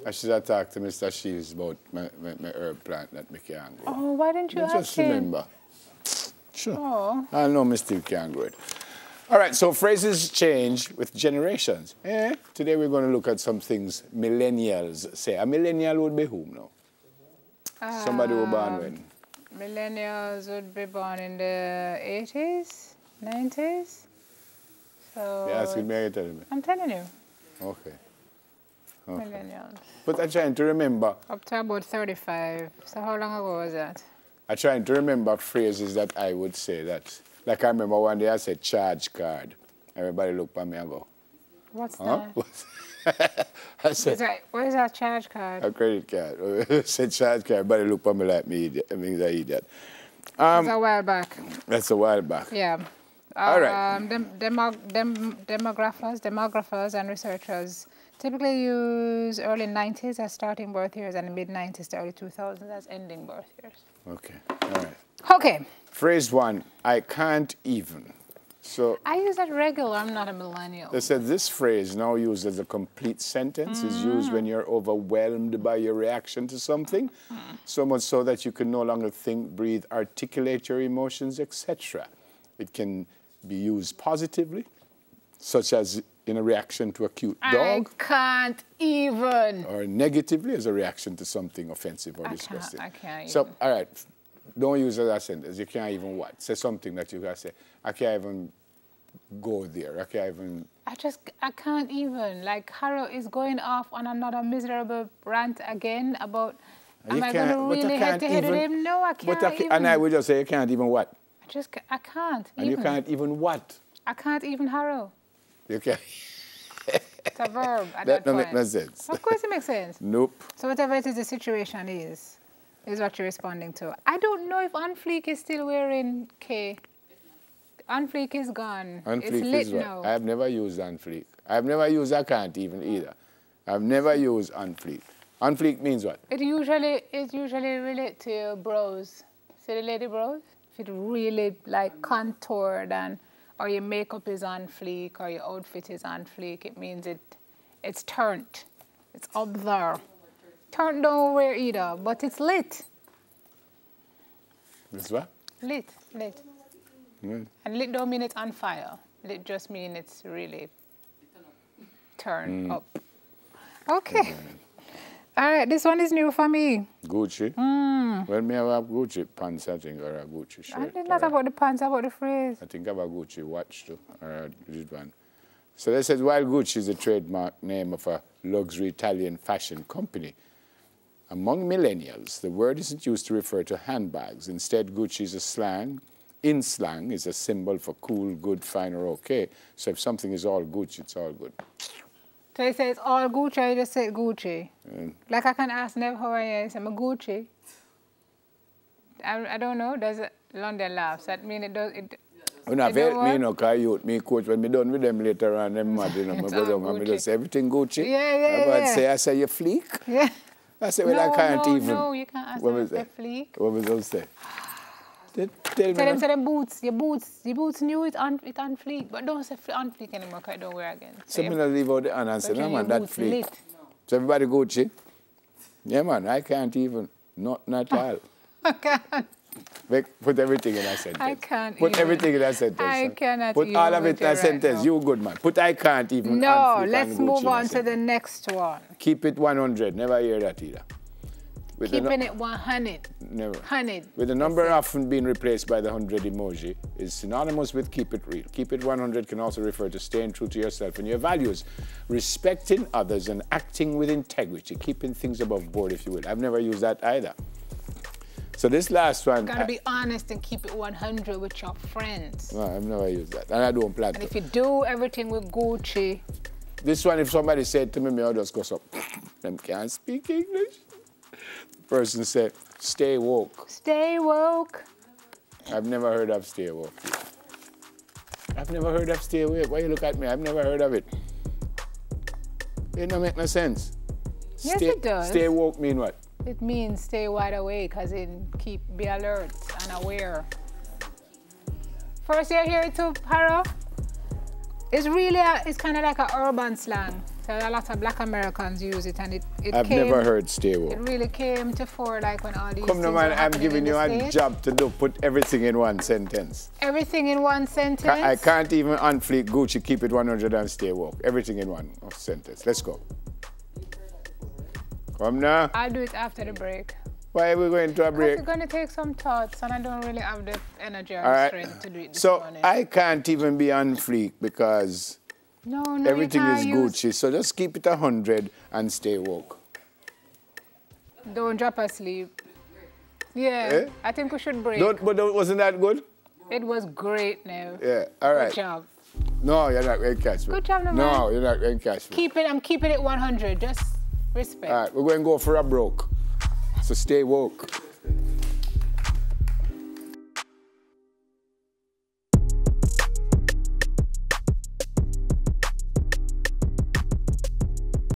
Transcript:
I should have talked to Mr. Shields about my herb plant that I can't grow. Oh, why didn't you ask Just him? remember. Sure. Oh. I know me still can't grow it. All right, so phrases change with generations. Today we're going to look at some things millennials say. A millennial would be whom now? Somebody who was born when? Millennials would be born in the 80s, 90s. So You're asking me, or you're telling me? I'm telling you. Okay. Millennials. But I'm trying to remember. Up to about 35. So how long ago was that? I'm trying to remember phrases that I would say that. Like I remember one day I said charge card. Everybody looked at me and go, What's huh? that? I said, What is that charge card? a credit card. I said charge card. Everybody looked at me like me, idiot. I mean, I idiot. That's a while back. That's a while back. Yeah. All right. Demographers and researchers typically use early 90s as starting birth years and mid 90s to early 2000s as ending birth years. Okay. All right. Okay. Phrase one, I can't even. So I use that regular. I'm not a millennial. they said this phrase, now used as a complete sentence, is used when you're overwhelmed by your reaction to something, so much so that you can no longer think, breathe, articulate your emotions, etc. It can be used positively, such as in a reaction to a cute dog. I can't even. Or negatively as a reaction to something offensive or disgusting. I can't So, even. all right, don't use it as a sentence. You can't even what? Say something that you can say, I can't even go there. I can't even... I can't even. Like, Harrow is going off on another miserable rant again about, am I going to really head-to-head with him? No, I can't even. And I would just say, you can't even what? I can't And even. you can't even what? I can't even Harrow. You can't... It's a verb at That that don't point. make no sense. Of course it makes sense. Nope. So whatever it is the situation is what you're responding to. I don't know if On Fleek is still wearing K. On Fleek is gone. On It's Fleek lit is what? now. I've never used On Fleek. I've never used I can't even either. I've never used On Fleek. On Fleek means what? It usually relates to your brows. See the lady brows? If it really like contoured and or your makeup is on fleek or your outfit is on fleek, it means it's turned. It's up there. Turned nowhere either, but it's lit. It's what? Lit. And lit don't mean it's on fire. Lit just means it's really turned up. Okay. All right, this one is new for me. Gucci. Well, me have a Gucci pants, I think, or a Gucci shirt. And it's not about the pants, about the phrase. I think I have a Gucci watch too, or a wristband. So they said, while Gucci is a trademark name of a luxury Italian fashion company, among millennials, the word isn't used to refer to handbags. Instead, Gucci is a slang. In slang, is a symbol for cool, good, fine, or okay. So if something is all Gucci, it's all good. So you say it's all Gucci, or you just say Gucci? Like I can ask Nev how I am, I'm a Gucci. I don't know, does it, London laughs, that mean it does, it... When I felt me, no, because youth, me coach, when me done with them later on, them mad, you know, me go down and me just say, everything Gucci? Yeah. I say, you fleek? Yeah. I say, well, I can't even. No, you can't ask them the fleek. What was I say? Tell me. Tell them, say them boots, your boots new, it's on fleek, but don't say on fleek anymore, because I don't wear again. So me not leave out the honor and say, no man, that fleek. Lit. So everybody Gucci? Yeah man, I can't even, not all. I can't. Put everything in that sentence. I can't Put even. everything in that sentence. I cannot Put even all of it in that right sentence. now. You good man. Put I can't even. No, let's move on to the next one. Keep it 100. Never hear that either. Keeping it 100. Never. 100. With the number often being replaced by the 100 emoji is synonymous with keep it real. Keep it 100 can also refer to staying true to yourself and your values, respecting others and acting with integrity, keeping things above board, if you will. I've never used that either. So this last one... Gotta be honest and keep it 100 with your friends. No, I've never used that. And I don't plan to. And if you do everything with Gucci... This one, if somebody said to me, I'll just go so, them can't speak English. The person said, stay woke. Stay woke. I've never heard of stay woke. I've never heard of stay woke. Why you look at me? I've never heard of it. It don't make no sense. Yes, it does. Stay woke mean what? It means stay wide awake, as in be alert and aware. First you hear it too, Haro? It's really, it's kind of like an urban slang. So a lot of black Americans use it, and I've never heard stay woke. It really came to fore like when all these Come things no man, are I'm happening giving in you the a States. job to do, put everything in one sentence. Everything in one sentence? I can't even unfleek Gucci, keep it 100 and stay woke. Everything in one sentence. Let's go. Come now. I'll do it after the break. Why are we going to a break? It's going to take some thoughts, and I don't really have the energy or strength to do it this morning. So I can't even be on fleek because everything is Gucci. So just keep it 100 and stay woke. Don't drop asleep. Yeah, Eh? I think we should break. But wasn't that good? It was great now. Yeah, all right. Good job. No, you're not going to catch me. Good job, no, No, man. you're not going to catch me. I'm keeping it 100. Just respect. All right, we're going to go for a broke. So stay woke.